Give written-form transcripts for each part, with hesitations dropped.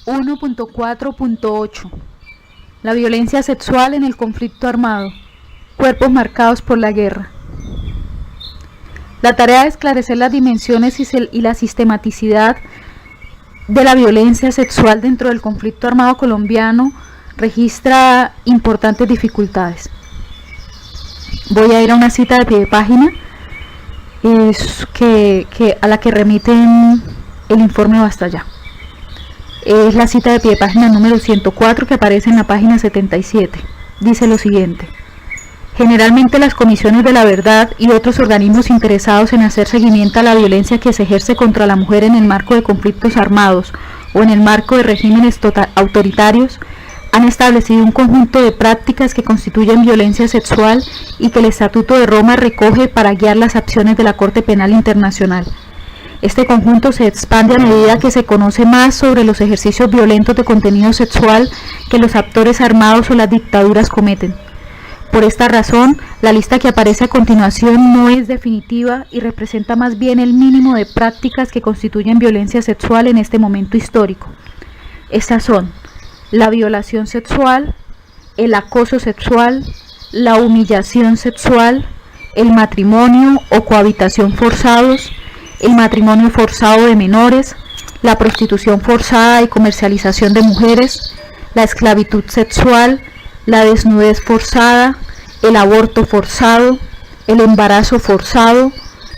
1.4.8 La violencia sexual en el conflicto armado. Cuerpos marcados por la guerra. La tarea de esclarecer las dimensiones y la sistematicidad de la violencia sexual dentro del conflicto armado colombiano registra importantes dificultades. Voy a ir a una cita de pie de página a la que remiten el informe Basta Ya. Es la cita de pie de página número 104 que aparece en la página 77. Dice lo siguiente: generalmente las comisiones de la verdad y otros organismos interesados en hacer seguimiento a la violencia que se ejerce contra la mujer en el marco de conflictos armados o en el marco de regímenes autoritarios han establecido un conjunto de prácticas que constituyen violencia sexual y que el Estatuto de Roma recoge para guiar las acciones de la Corte Penal Internacional. Este conjunto se expande a medida que se conoce más sobre los ejercicios violentos de contenido sexual que los actores armados o las dictaduras cometen. Por esta razón, la lista que aparece a continuación no es definitiva y representa más bien el mínimo de prácticas que constituyen violencia sexual en este momento histórico. Estas son la violación sexual, el acoso sexual, la humillación sexual, el matrimonio o cohabitación forzados, el matrimonio forzado de menores, la prostitución forzada y comercialización de mujeres, la esclavitud sexual, la desnudez forzada, el aborto forzado, el embarazo forzado,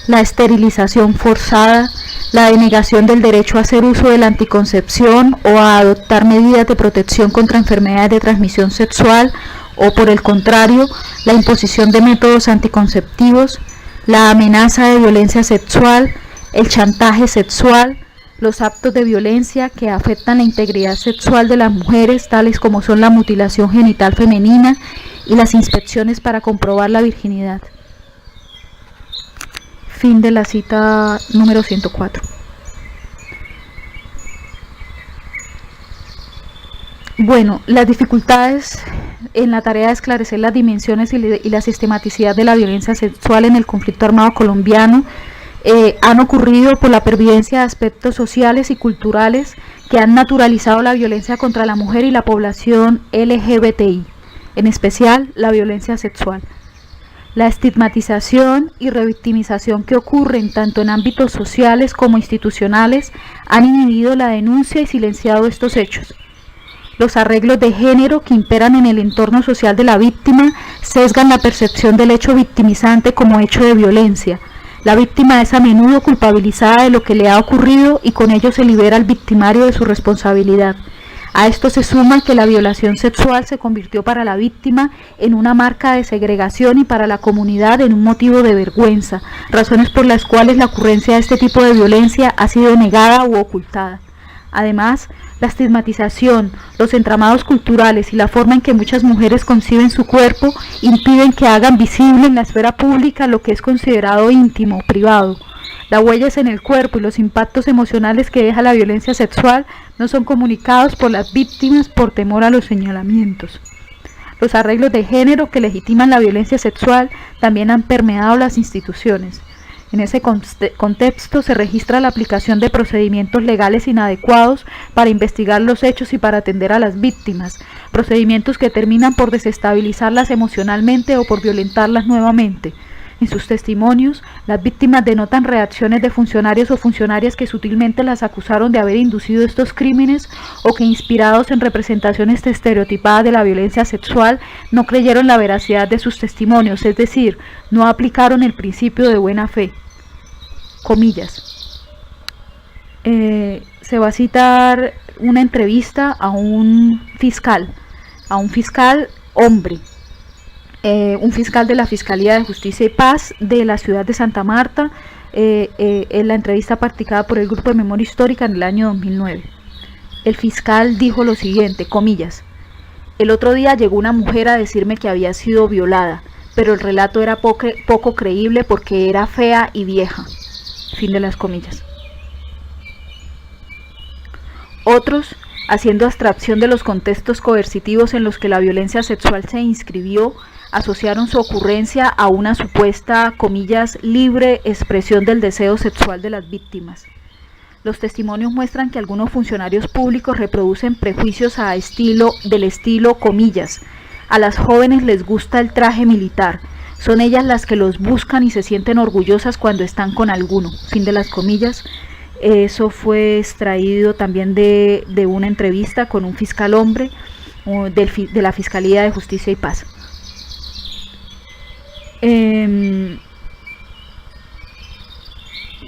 la esterilización forzada, la denegación del derecho a hacer uso de la anticoncepción o a adoptar medidas de protección contra enfermedades de transmisión sexual o, por el contrario, la imposición de métodos anticonceptivos, la amenaza de violencia sexual, el chantaje sexual, los actos de violencia que afectan la integridad sexual de las mujeres, tales como son la mutilación genital femenina y las inspecciones para comprobar la virginidad. Fin de la cita número 104. Bueno, las dificultades en la tarea de esclarecer las dimensiones y la sistematicidad de la violencia sexual en el conflicto armado colombiano han ocurrido por la pervivencia de aspectos sociales y culturales que han naturalizado la violencia contra la mujer y la población LGBTI, en especial la violencia sexual. La estigmatización y revictimización que ocurren tanto en ámbitos sociales como institucionales han inhibido la denuncia y silenciado estos hechos. Los arreglos de género que imperan en el entorno social de la víctima sesgan la percepción del hecho victimizante como hecho de violencia. La víctima es a menudo culpabilizada de lo que le ha ocurrido y con ello se libera al victimario de su responsabilidad. A esto se suma que la violación sexual se convirtió para la víctima en una marca de segregación y para la comunidad en un motivo de vergüenza, razones por las cuales la ocurrencia de este tipo de violencia ha sido negada u ocultada. Además, la estigmatización, los entramados culturales y la forma en que muchas mujeres conciben su cuerpo impiden que hagan visible en la esfera pública lo que es considerado íntimo, privado. Las huellas en el cuerpo y los impactos emocionales que deja la violencia sexual no son comunicados por las víctimas por temor a los señalamientos. Los arreglos de género que legitiman la violencia sexual también han permeado las instituciones. En ese contexto se registra la aplicación de procedimientos legales inadecuados para investigar los hechos y para atender a las víctimas, procedimientos que terminan por desestabilizarlas emocionalmente o por violentarlas nuevamente. En sus testimonios, las víctimas denotan reacciones de funcionarios o funcionarias que sutilmente las acusaron de haber inducido estos crímenes o que, inspirados en representaciones estereotipadas de la violencia sexual, no creyeron la veracidad de sus testimonios, es decir, no aplicaron el principio de buena fe. Comillas. Se va a citar una entrevista a un fiscal hombre. Un fiscal de la Fiscalía de Justicia y Paz de la ciudad de Santa Marta, en la entrevista practicada por el Grupo de Memoria Histórica en el año 2009. El fiscal dijo lo siguiente, comillas: el otro día llegó una mujer a decirme que había sido violada, pero el relato era poco creíble porque era fea y vieja. Fin de las comillas. Otros, haciendo abstracción de los contextos coercitivos en los que la violencia sexual se inscribió, asociaron su ocurrencia a una supuesta, comillas, libre expresión del deseo sexual de las víctimas. Los testimonios muestran que algunos funcionarios públicos reproducen prejuicios del estilo, comillas, a las jóvenes les gusta el traje militar, son ellas las que los buscan y se sienten orgullosas cuando están con alguno, fin de las comillas. Eso fue extraído también de una entrevista con un fiscal hombre de la Fiscalía de Justicia y Paz.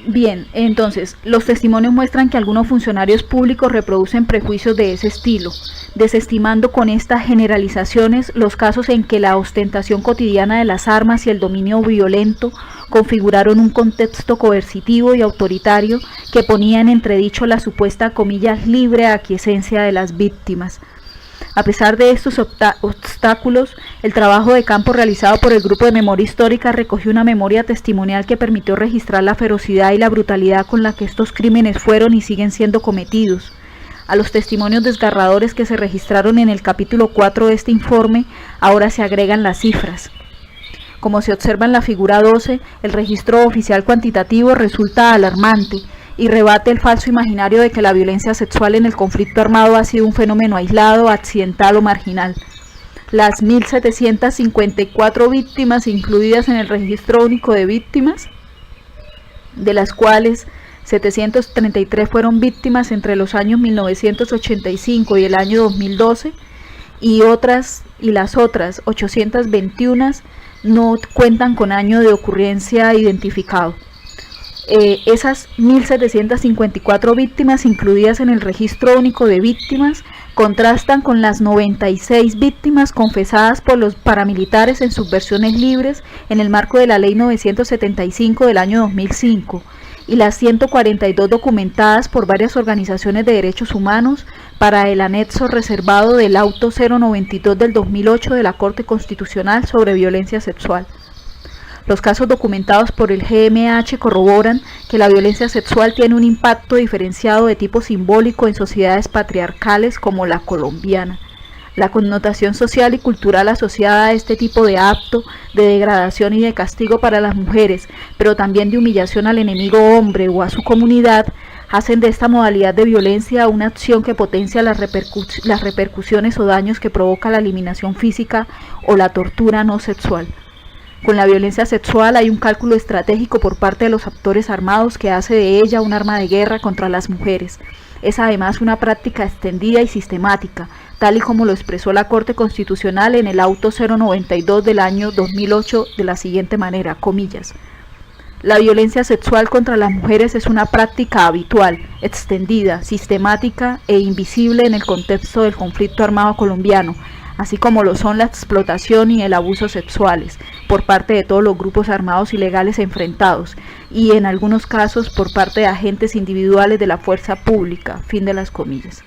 Bien, entonces, los testimonios muestran que algunos funcionarios públicos reproducen prejuicios de ese estilo, desestimando con estas generalizaciones los casos en que la ostentación cotidiana de las armas y el dominio violento configuraron un contexto coercitivo y autoritario que ponía en entredicho la supuesta, comillas, libre aquiescencia de las víctimas. A pesar de estos obstáculos, el trabajo de campo realizado por el Grupo de Memoria Histórica recogió una memoria testimonial que permitió registrar la ferocidad y la brutalidad con la que estos crímenes fueron y siguen siendo cometidos. A los testimonios desgarradores que se registraron en el capítulo 4 de este informe, ahora se agregan las cifras. Como se observa en la figura 12, el registro oficial cuantitativo resulta alarmante y rebate el falso imaginario de que la violencia sexual en el conflicto armado ha sido un fenómeno aislado, accidental o marginal. Las 1.754 víctimas incluidas en el registro único de víctimas, de las cuales 733 fueron víctimas entre los años 1985 y el año 2012, y las otras 821 no cuentan con año de ocurrencia identificado. Esas 1.754 víctimas incluidas en el registro único de víctimas contrastan con las 96 víctimas confesadas por los paramilitares en sus versiones libres en el marco de la Ley 975 del año 2005 y las 142 documentadas por varias organizaciones de derechos humanos para el anexo reservado del Auto 092 del 2008 de la Corte Constitucional sobre Violencia Sexual. Los casos documentados por el GMH corroboran que la violencia sexual tiene un impacto diferenciado de tipo simbólico en sociedades patriarcales como la colombiana. La connotación social y cultural asociada a este tipo de acto de degradación y de castigo para las mujeres, pero también de humillación al enemigo hombre o a su comunidad, hacen de esta modalidad de violencia una acción que potencia las repercusiones o daños que provoca la eliminación física o la tortura no sexual. Con la violencia sexual hay un cálculo estratégico por parte de los actores armados que hace de ella un arma de guerra contra las mujeres. Es además una práctica extendida y sistemática, tal y como lo expresó la Corte Constitucional en el Auto 092 del año 2008 de la siguiente manera, comillas. La violencia sexual contra las mujeres es una práctica habitual, extendida, sistemática e invisible en el contexto del conflicto armado colombiano, así como lo son la explotación y el abuso sexuales por parte de todos los grupos armados ilegales enfrentados y en algunos casos por parte de agentes individuales de la fuerza pública, fin de las comillas.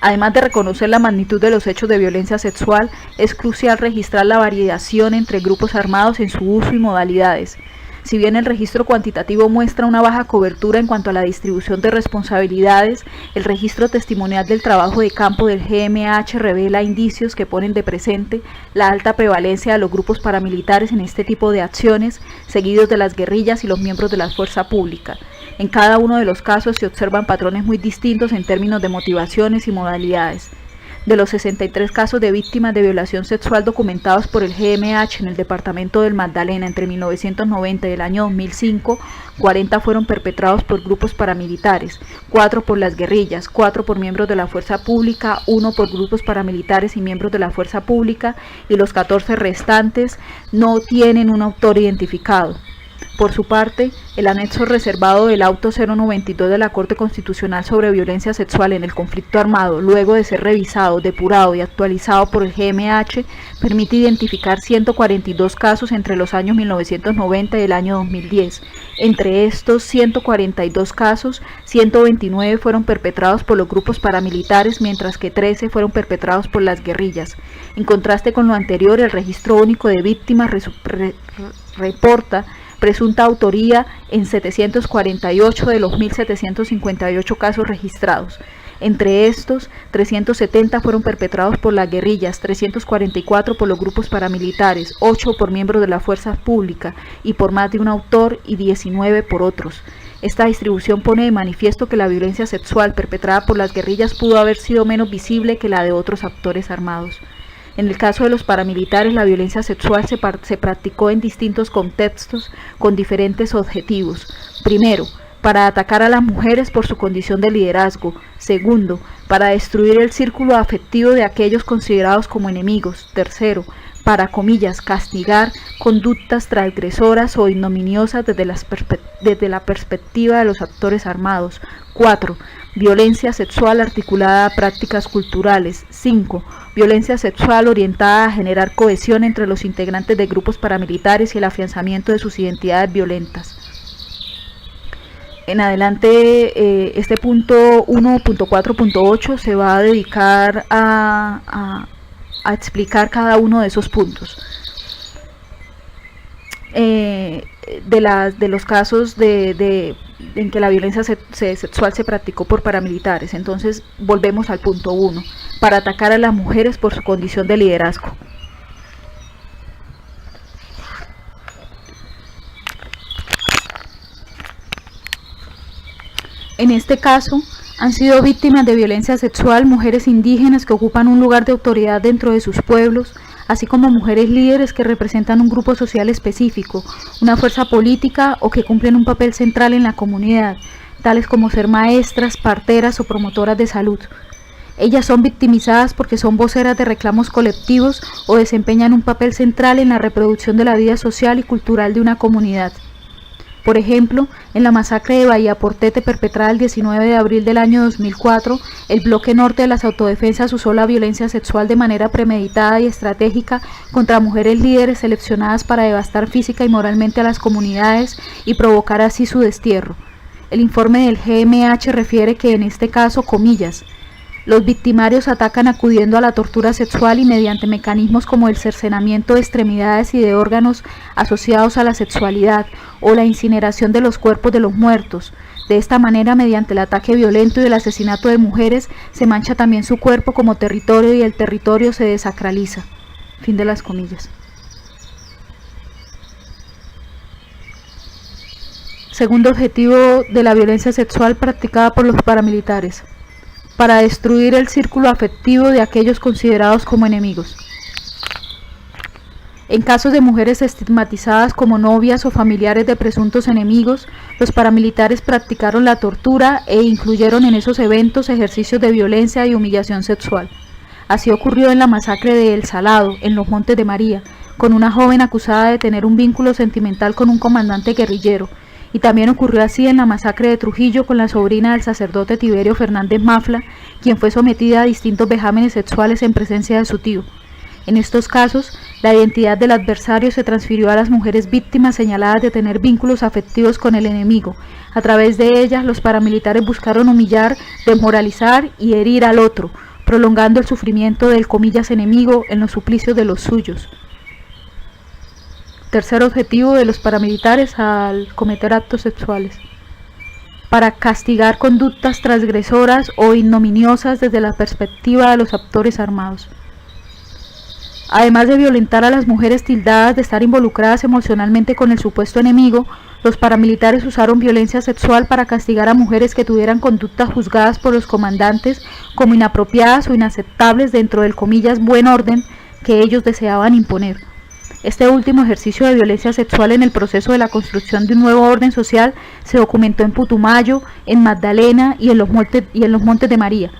Además de reconocer la magnitud de los hechos de violencia sexual, es crucial registrar la variación entre grupos armados en su uso y modalidades. Si bien el registro cuantitativo muestra una baja cobertura en cuanto a la distribución de responsabilidades, el registro testimonial del trabajo de campo del GMH revela indicios que ponen de presente la alta prevalencia de los grupos paramilitares en este tipo de acciones, seguidos de las guerrillas y los miembros de la fuerza pública. En cada uno de los casos se observan patrones muy distintos en términos de motivaciones y modalidades. De los 63 casos de víctimas de violación sexual documentados por el GMH en el departamento del Magdalena entre 1990 y el año 2005, 40 fueron perpetrados por grupos paramilitares, 4 por las guerrillas, 4 por miembros de la fuerza pública, 1 por grupos paramilitares y miembros de la fuerza pública, y los 14 restantes no tienen un autor identificado. Por su parte, el anexo reservado del Auto 092 de la Corte Constitucional sobre Violencia Sexual en el conflicto armado, luego de ser revisado, depurado y actualizado por el GMH, permite identificar 142 casos entre los años 1990 y el año 2010. Entre estos 142 casos, 129 fueron perpetrados por los grupos paramilitares, mientras que 13 fueron perpetrados por las guerrillas. En contraste con lo anterior, el registro único de víctimas reporta presunta autoría en 748 de los 1.758 casos registrados. Entre estos, 370 fueron perpetrados por las guerrillas, 344 por los grupos paramilitares, 8 por miembros de la fuerza pública y por más de un autor y 19 por otros. Esta distribución pone de manifiesto que la violencia sexual perpetrada por las guerrillas pudo haber sido menos visible que la de otros actores armados. En el caso de los paramilitares, la violencia sexual se practicó en distintos contextos con diferentes objetivos. Primero, para atacar a las mujeres por su condición de liderazgo. Segundo, para destruir el círculo afectivo de aquellos considerados como enemigos. Tercero, para, comillas, castigar conductas transgresoras o ignominiosas desde la perspectiva de los actores armados. 4. Violencia sexual articulada a prácticas culturales. 5. Violencia sexual orientada a generar cohesión entre los integrantes de grupos paramilitares y el afianzamiento de sus identidades violentas. En adelante, este punto 1.4.8 se va a dedicar a explicar cada uno de esos puntos. De los casos en que la violencia sexual se practicó por paramilitares. Entonces volvemos al punto 1, para atacar a las mujeres por su condición de liderazgo. En este caso, han sido víctimas de violencia sexual mujeres indígenas que ocupan un lugar de autoridad dentro de sus pueblos, así como mujeres líderes que representan un grupo social específico, una fuerza política o que cumplen un papel central en la comunidad, tales como ser maestras, parteras o promotoras de salud. Ellas son victimizadas porque son voceras de reclamos colectivos o desempeñan un papel central en la reproducción de la vida social y cultural de una comunidad. Por ejemplo, en la masacre de Bahía Portete perpetrada el 19 de abril del año 2004, el bloque norte de las autodefensas usó la violencia sexual de manera premeditada y estratégica contra mujeres líderes seleccionadas para devastar física y moralmente a las comunidades y provocar así su destierro. El informe del GMH refiere que en este caso, comillas, los victimarios atacan acudiendo a la tortura sexual y mediante mecanismos como el cercenamiento de extremidades y de órganos asociados a la sexualidad o la incineración de los cuerpos de los muertos. De esta manera, mediante el ataque violento y el asesinato de mujeres, se mancha también su cuerpo como territorio y el territorio se desacraliza. Fin de las comillas. Segundo objetivo de la violencia sexual practicada por los paramilitares: para destruir el círculo afectivo de aquellos considerados como enemigos. En casos de mujeres estigmatizadas como novias o familiares de presuntos enemigos, los paramilitares practicaron la tortura e incluyeron en esos eventos ejercicios de violencia y humillación sexual. Así ocurrió en la masacre de El Salado, en los Montes de María, con una joven acusada de tener un vínculo sentimental con un comandante guerrillero, y también ocurrió así en la masacre de Trujillo con la sobrina del sacerdote Tiberio Fernández Mafla, quien fue sometida a distintos vejámenes sexuales en presencia de su tío. En estos casos, la identidad del adversario se transfirió a las mujeres víctimas señaladas de tener vínculos afectivos con el enemigo. A través de ellas, los paramilitares buscaron humillar, desmoralizar y herir al otro, prolongando el sufrimiento del comillas enemigo en los suplicios de los suyos. Tercer objetivo de los paramilitares al cometer actos sexuales: para castigar conductas transgresoras o ignominiosas desde la perspectiva de los actores armados. Además de violentar a las mujeres tildadas de estar involucradas emocionalmente con el supuesto enemigo, los paramilitares usaron violencia sexual para castigar a mujeres que tuvieran conductas juzgadas por los comandantes como inapropiadas o inaceptables dentro del comillas buen orden que ellos deseaban imponer. Este último ejercicio de violencia sexual en el proceso de la construcción de un nuevo orden social se documentó en Putumayo, en Magdalena y en los Montes de María.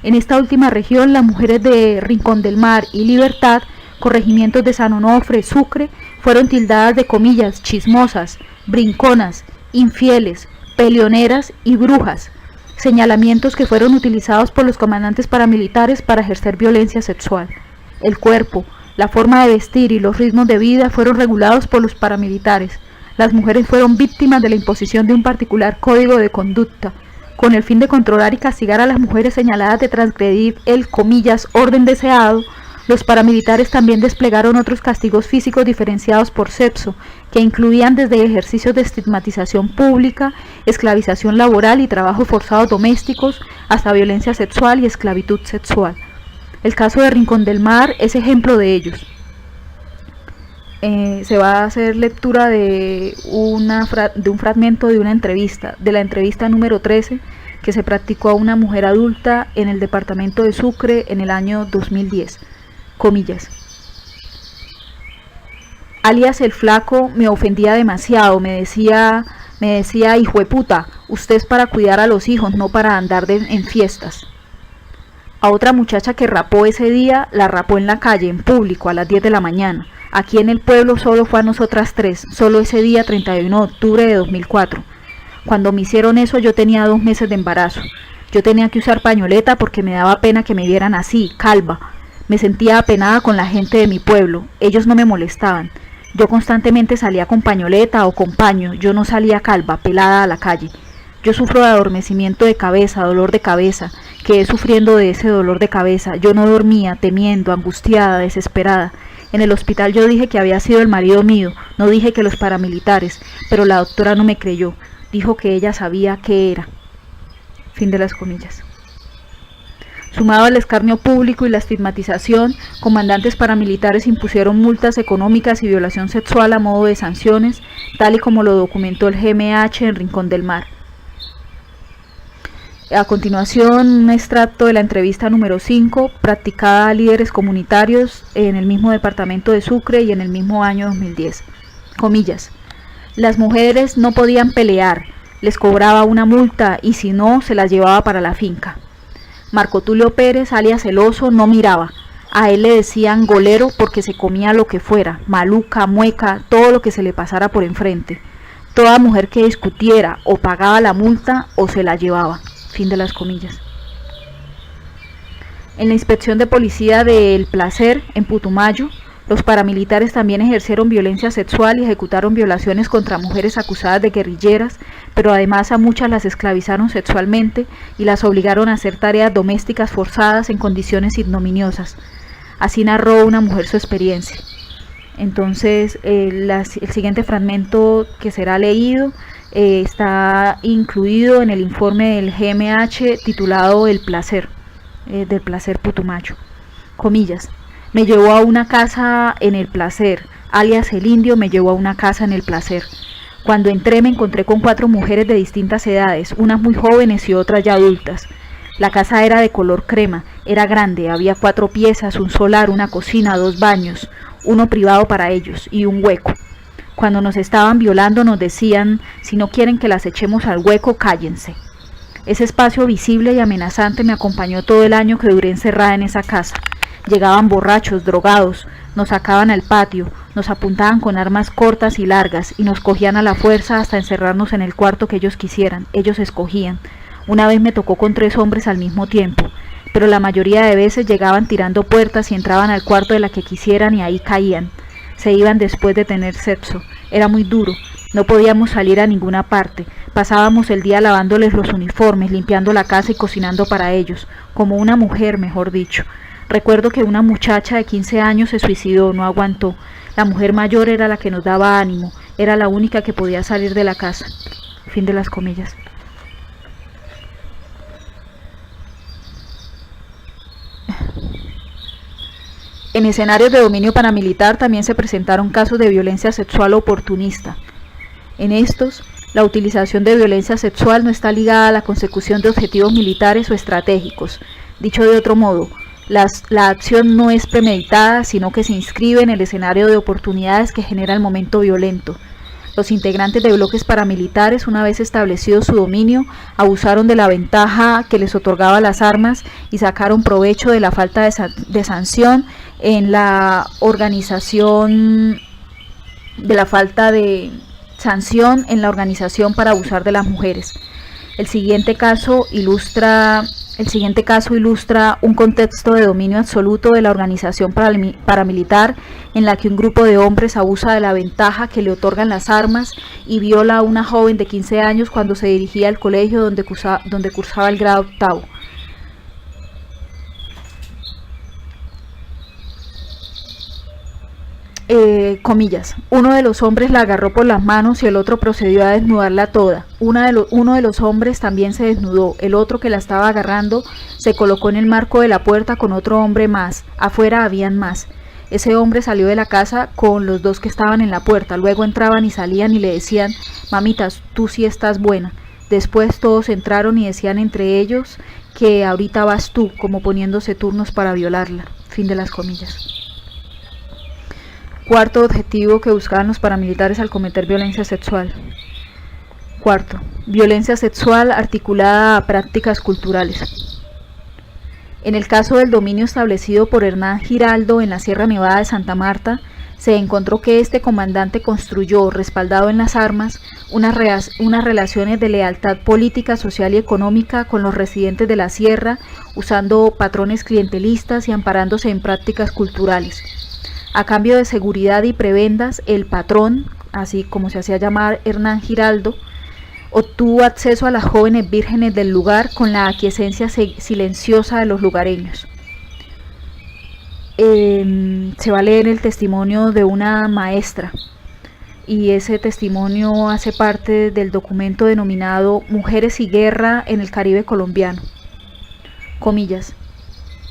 En esta última región, las mujeres de Rincón del Mar y Libertad, corregimientos de San Onofre, Sucre, fueron tildadas de comillas chismosas, brinconas, infieles, peleoneras y brujas, señalamientos que fueron utilizados por los comandantes paramilitares para ejercer violencia sexual. El cuerpo, la forma de vestir y los ritmos de vida fueron regulados por los paramilitares. Las mujeres fueron víctimas de la imposición de un particular código de conducta, con el fin de controlar y castigar a las mujeres señaladas de transgredir el comillas orden deseado. Los paramilitares también desplegaron otros castigos físicos diferenciados por sexo, que incluían desde ejercicios de estigmatización pública, esclavización laboral y trabajos forzados domésticos, hasta violencia sexual y esclavitud sexual. El caso de Rincón del Mar es ejemplo de ellos. se va a hacer lectura de un fragmento de una entrevista, de la entrevista número 13 que se practicó a una mujer adulta en el departamento de Sucre en el año 2010. Comillas. Alias el flaco me ofendía demasiado, me decía hijo de puta, usted es para cuidar a los hijos, no para andar en fiestas. A otra muchacha que rapó ese día, la rapó en la calle, en público, a las 10 de la mañana. Aquí en el pueblo solo fue a nosotras 3, solo ese día 31 de octubre de 2004. Cuando me hicieron eso yo tenía 2 meses de embarazo. Yo tenía que usar pañoleta porque me daba pena que me vieran así, calva. Me sentía apenada con la gente de mi pueblo, ellos no me molestaban. Yo constantemente salía con pañoleta o con paño, yo no salía calva, pelada a la calle. Yo sufro de adormecimiento de cabeza, dolor de cabeza, quedé sufriendo de ese dolor de cabeza. Yo no dormía, temiendo, angustiada, desesperada. En el hospital yo dije que había sido el marido mío, no dije que los paramilitares, pero la doctora no me creyó, dijo que ella sabía qué era. Fin de las comillas. Sumado al escarnio público y la estigmatización, comandantes paramilitares impusieron multas económicas y violación sexual a modo de sanciones, tal y como lo documentó el GMH en Rincón del Mar. A continuación, un extracto de la entrevista número 5, practicada a líderes comunitarios en el mismo departamento de Sucre y en el mismo año 2010. Comillas. Las mujeres no podían pelear, les cobraba una multa y si no, se las llevaba para la finca. Marco Tulio Pérez, alias El Oso, no miraba. A él le decían golero porque se comía lo que fuera, maluca, mueca, todo lo que se le pasara por enfrente. Toda mujer que discutiera o pagaba la multa o se la llevaba. Fin de las comillas. En la inspección de policía de El Placer, en Putumayo, los paramilitares también ejercieron violencia sexual y ejecutaron violaciones contra mujeres acusadas de guerrilleras, pero además a muchas las esclavizaron sexualmente y las obligaron a hacer tareas domésticas forzadas en condiciones ignominiosas. Así narró una mujer su experiencia. Entonces, el siguiente fragmento que será leído está incluido en el informe del GMH titulado El Placer, del Placer Putumayo. Comillas. Me llevó a una casa en El Placer, alias el indio me llevó a una casa en El Placer. Cuando entré me encontré con 4 mujeres de distintas edades, unas muy jóvenes y otras ya adultas. La casa era de color crema, era grande, había 4 piezas, un solar, una cocina, 2 baños, uno privado para ellos y un hueco. Cuando nos estaban violando nos decían, si no quieren que las echemos al hueco, cállense. Ese espacio visible y amenazante me acompañó todo el año que duré encerrada en esa casa. Llegaban borrachos, drogados, nos sacaban al patio, nos apuntaban con armas cortas y largas y nos cogían a la fuerza hasta encerrarnos en el cuarto que ellos quisieran, ellos escogían. Una vez me tocó con 3 hombres al mismo tiempo, pero la mayoría de veces llegaban tirando puertas y entraban al cuarto de la que quisieran y ahí caían. Se iban después de tener sexo, era muy duro, no podíamos salir a ninguna parte, pasábamos el día lavándoles los uniformes, limpiando la casa y cocinando para ellos, como una mujer, mejor dicho. Recuerdo que una muchacha de 15 años se suicidó, no aguantó. La mujer mayor era la que nos daba ánimo, era la única que podía salir de la casa. Fin de las comillas. En escenarios de dominio paramilitar también se presentaron casos de violencia sexual oportunista. En estos, la utilización de violencia sexual no está ligada a la consecución de objetivos militares o estratégicos. Dicho de otro modo, la acción no es premeditada, sino que se inscribe en el escenario de oportunidades que genera el momento violento. Los integrantes de bloques paramilitares, una vez establecido su dominio, abusaron de la ventaja que les otorgaba las armas y sacaron provecho de la falta de sanción en la organización, para abusar de las mujeres. El siguiente caso ilustra un contexto de dominio absoluto de la organización paramilitar en la que un grupo de hombres abusa de la ventaja que le otorgan las armas y viola a una joven de 15 años cuando se dirigía al colegio donde cursaba el grado 8º. Comillas, uno de los hombres la agarró por las manos y el otro procedió a desnudarla toda. Uno de los hombres también se desnudó, el otro que la estaba agarrando se colocó en el marco de la puerta con otro hombre más, afuera habían más. Ese hombre salió de la casa con los dos que estaban en la puerta, luego entraban y salían y le decían: mamitas, tú sí estás buena. Después todos entraron y decían entre ellos que ahorita vas tú, como poniéndose turnos para violarla. Fin de las comillas. Cuarto objetivo que buscaban los paramilitares al cometer violencia sexual. Cuarto, violencia sexual articulada a prácticas culturales. En el caso del dominio establecido por Hernán Giraldo en la Sierra Nevada de Santa Marta, se encontró que este comandante construyó, respaldado en las armas, unas relaciones de lealtad política, social y económica con los residentes de la sierra, usando patrones clientelistas y amparándose en prácticas culturales. A cambio de seguridad y prebendas, el patrón, así como se hacía llamar Hernán Giraldo, obtuvo acceso a las jóvenes vírgenes del lugar con la aquiescencia silenciosa de los lugareños. Se va a leer el testimonio de una maestra, y ese testimonio hace parte del documento denominado Mujeres y Guerra en el Caribe Colombiano. Comillas.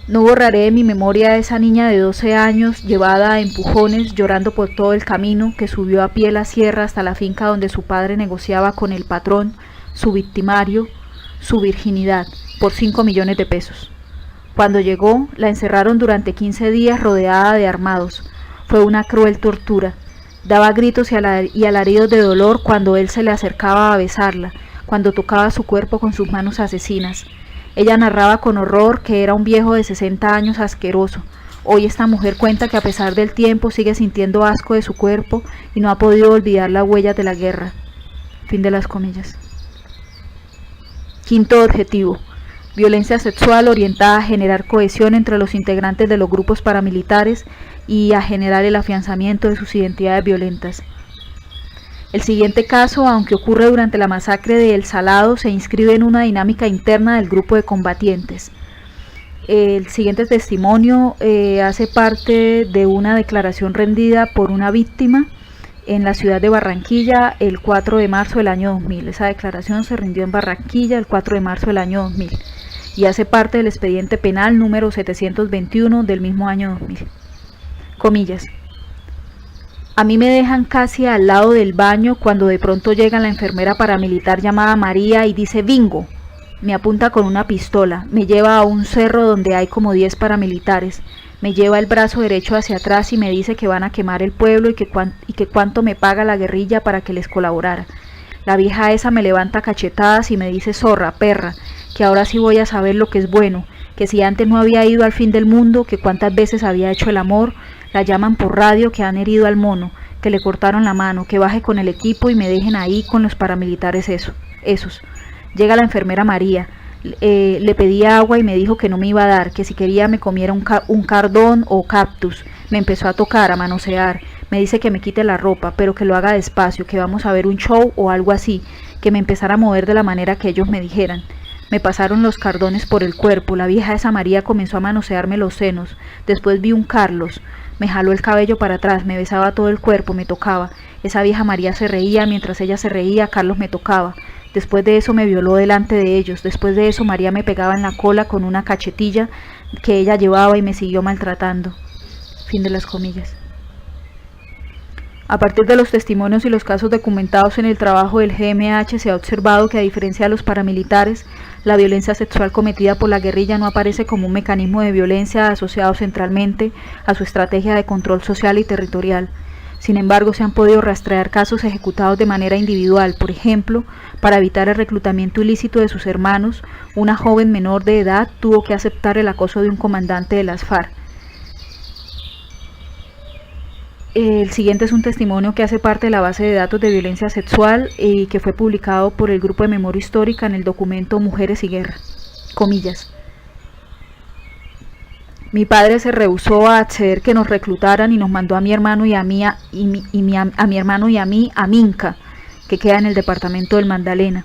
No borraré de mi memoria a esa niña de 12 años, llevada a empujones, llorando por todo el camino, que subió a pie la sierra hasta la finca donde su padre negociaba con el patrón, su victimario, su virginidad, por 5 millones de pesos. Cuando llegó, la encerraron durante 15 días rodeada de armados. Fue una cruel tortura. Daba gritos y alaridos de dolor cuando él se le acercaba a besarla, cuando tocaba su cuerpo con sus manos asesinas. Ella narraba con horror que era un viejo de 60 años asqueroso. Hoy esta mujer cuenta que a pesar del tiempo sigue sintiendo asco de su cuerpo y no ha podido olvidar las huellas de la guerra. Fin de las comillas. Quinto objetivo. Violencia sexual orientada a generar cohesión entre los integrantes de los grupos paramilitares y a generar el afianzamiento de sus identidades violentas. El siguiente caso, aunque ocurre durante la masacre de El Salado, se inscribe en una dinámica interna del grupo de combatientes. El siguiente testimonio hace parte de una declaración rendida por una víctima en la ciudad de Barranquilla el 4 de marzo del año 2000. Esa declaración se rindió en Barranquilla el 4 de marzo del año 2000 y hace parte del expediente penal número 721 del mismo año 2000. Comillas. A mí me dejan casi al lado del baño cuando de pronto llega la enfermera paramilitar llamada María y dice bingo. Me apunta con una pistola, me lleva a un cerro donde hay como 10 paramilitares, me lleva el brazo derecho hacia atrás y me dice que van a quemar el pueblo y que cuánto me paga la guerrilla para que les colaborara. La vieja esa me levanta cachetadas y me dice zorra, perra, que ahora sí voy a saber lo que es bueno, que si antes no había ido al fin del mundo, que cuántas veces había hecho el amor. La llaman por radio que han herido al mono, que le cortaron la mano, que baje con el equipo y me dejen ahí con los paramilitares esos. Llega la enfermera María, le pedí agua y me dijo que no me iba a dar, que si quería me comiera un cardón o cactus. Me empezó a tocar, a manosear, me dice que me quite la ropa, pero que lo haga despacio, que vamos a ver un show o algo así, que me empezara a mover de la manera que ellos me dijeran. Me pasaron los cardones por el cuerpo, la vieja esa María comenzó a manosearme los senos, después vi un Carlos, me jaló el cabello para atrás, me besaba todo el cuerpo, me tocaba. Esa vieja María se reía, mientras ella se reía, Carlos me tocaba. Después de eso me violó delante de ellos, después de eso María me pegaba en la cola con una cachetilla que ella llevaba y me siguió maltratando. Fin de las comillas. A partir de los testimonios y los casos documentados en el trabajo del GMH se ha observado que a diferencia de los paramilitares, la violencia sexual cometida por la guerrilla no aparece como un mecanismo de violencia asociado centralmente a su estrategia de control social y territorial. Sin embargo, se han podido rastrear casos ejecutados de manera individual. Por ejemplo, para evitar el reclutamiento ilícito de sus hermanos, una joven menor de edad tuvo que aceptar el acoso de un comandante de las FARC. El siguiente es un testimonio que hace parte de la base de datos de violencia sexual y que fue publicado por el Grupo de Memoria Histórica en el documento Mujeres y Guerra. Comillas. Mi padre se rehusó a acceder que nos reclutaran y nos mandó a mi hermano y a mí a Minca, que queda en el departamento del Magdalena.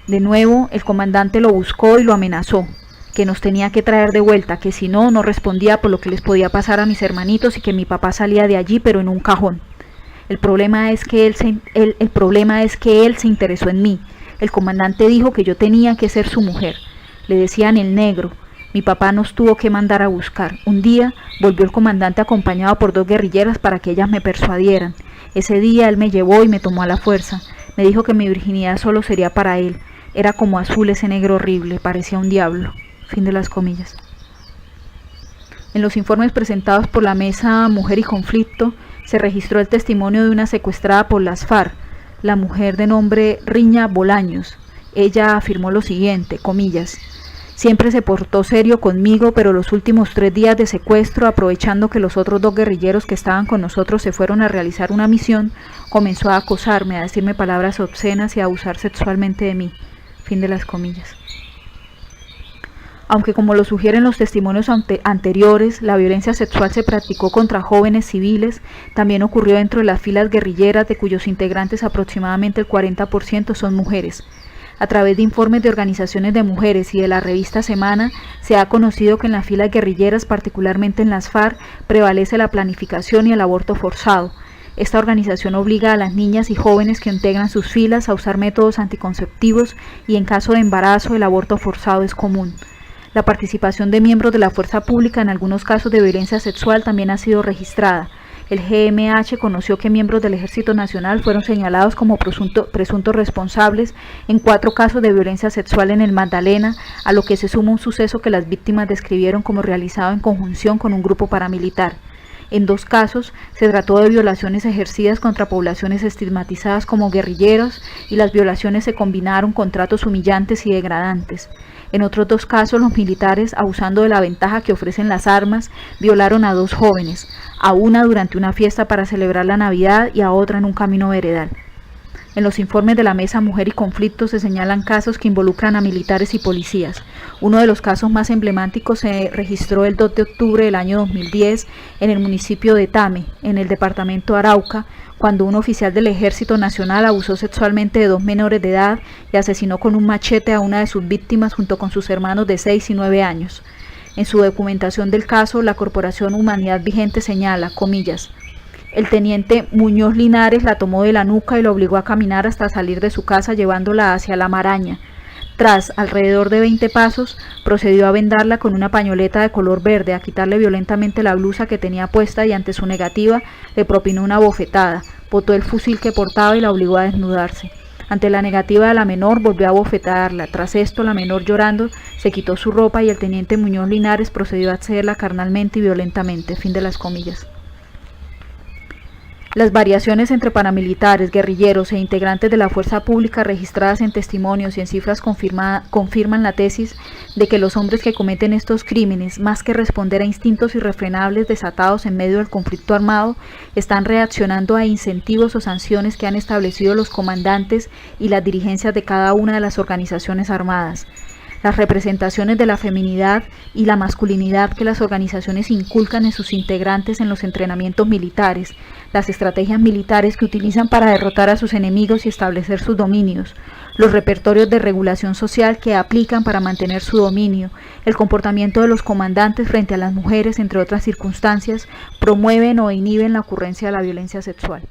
De nuevo, el comandante lo buscó y lo amenazó, que nos tenía que traer de vuelta, que si no, no respondía por lo que les podía pasar a mis hermanitos y que mi papá salía de allí, pero en un cajón. El problema es que él se interesó en mí. El comandante dijo que yo tenía que ser su mujer. Le decían el negro. Mi papá nos tuvo que mandar a buscar. Un día volvió el comandante acompañado por 2 guerrilleras para que ellas me persuadieran. Ese día él me llevó y me tomó a la fuerza. Me dijo que mi virginidad solo sería para él. Era como azul ese negro horrible, parecía un diablo. Fin de las comillas. En los informes presentados por la Mesa Mujer y Conflicto se registró el testimonio de una secuestrada por las FARC, la mujer de nombre Riña Bolaños. Ella afirmó lo siguiente, comillas: siempre se portó serio conmigo, pero los últimos 3 días de secuestro, aprovechando que los otros 2 guerrilleros que estaban con nosotros se fueron a realizar una misión, comenzó a acosarme, a decirme palabras obscenas y a abusar sexualmente de mí. Fin de las comillas. Aunque como lo sugieren los testimonios anteriores, la violencia sexual se practicó contra jóvenes civiles, también ocurrió dentro de las filas guerrilleras, de cuyos integrantes aproximadamente el 40% son mujeres. A través de informes de organizaciones de mujeres y de la revista Semana, se ha conocido que en las filas guerrilleras, particularmente en las FARC, prevalece la planificación y el aborto forzado. Esta organización obliga a las niñas y jóvenes que integran sus filas a usar métodos anticonceptivos y en caso de embarazo el aborto forzado es común. La participación de miembros de la fuerza pública en algunos casos de violencia sexual también ha sido registrada. El GMH conoció que miembros del Ejército Nacional fueron señalados como presuntos responsables en 4 casos de violencia sexual en el Magdalena, a lo que se suma un suceso que las víctimas describieron como realizado en conjunción con un grupo paramilitar. En 2 casos se trató de violaciones ejercidas contra poblaciones estigmatizadas como guerrilleros y las violaciones se combinaron con tratos humillantes y degradantes. En otros 2 casos, los militares, abusando de la ventaja que ofrecen las armas, violaron a 2 jóvenes, a una durante una fiesta para celebrar la Navidad y a otra en un camino veredal. En los informes de la Mesa Mujer y Conflicto se señalan casos que involucran a militares y policías. Uno de los casos más emblemáticos se registró el 2 de octubre del año 2010 en el municipio de Tame, en el departamento Arauca, cuando un oficial del Ejército Nacional abusó sexualmente de 2 menores de edad y asesinó con un machete a una de sus víctimas junto con sus hermanos de 6 y 9 años. En su documentación del caso, la Corporación Humanidad Vigente señala, comillas: el teniente Muñoz Linares la tomó de la nuca y la obligó a caminar hasta salir de su casa llevándola hacia la maraña. Tras alrededor de 20 pasos, procedió a vendarla con una pañoleta de color verde, a quitarle violentamente la blusa que tenía puesta y ante su negativa le propinó una bofetada, botó el fusil que portaba y la obligó a desnudarse. Ante la negativa de la menor volvió a bofetearla. Tras esto, la menor llorando se quitó su ropa y el teniente Muñoz Linares procedió a accederla carnalmente y violentamente. Fin de las comillas. Las variaciones entre paramilitares, guerrilleros e integrantes de la fuerza pública registradas en testimonios y en cifras confirman la tesis de que los hombres que cometen estos crímenes, más que responder a instintos irrefrenables desatados en medio del conflicto armado, están reaccionando a incentivos o sanciones que han establecido los comandantes y las dirigencias de cada una de las organizaciones armadas. Las representaciones de la feminidad y la masculinidad que las organizaciones inculcan en sus integrantes en los entrenamientos militares, las estrategias militares que utilizan para derrotar a sus enemigos y establecer sus dominios, los repertorios de regulación social que aplican para mantener su dominio, el comportamiento de los comandantes frente a las mujeres, entre otras circunstancias, promueven o inhiben la ocurrencia de la violencia sexual.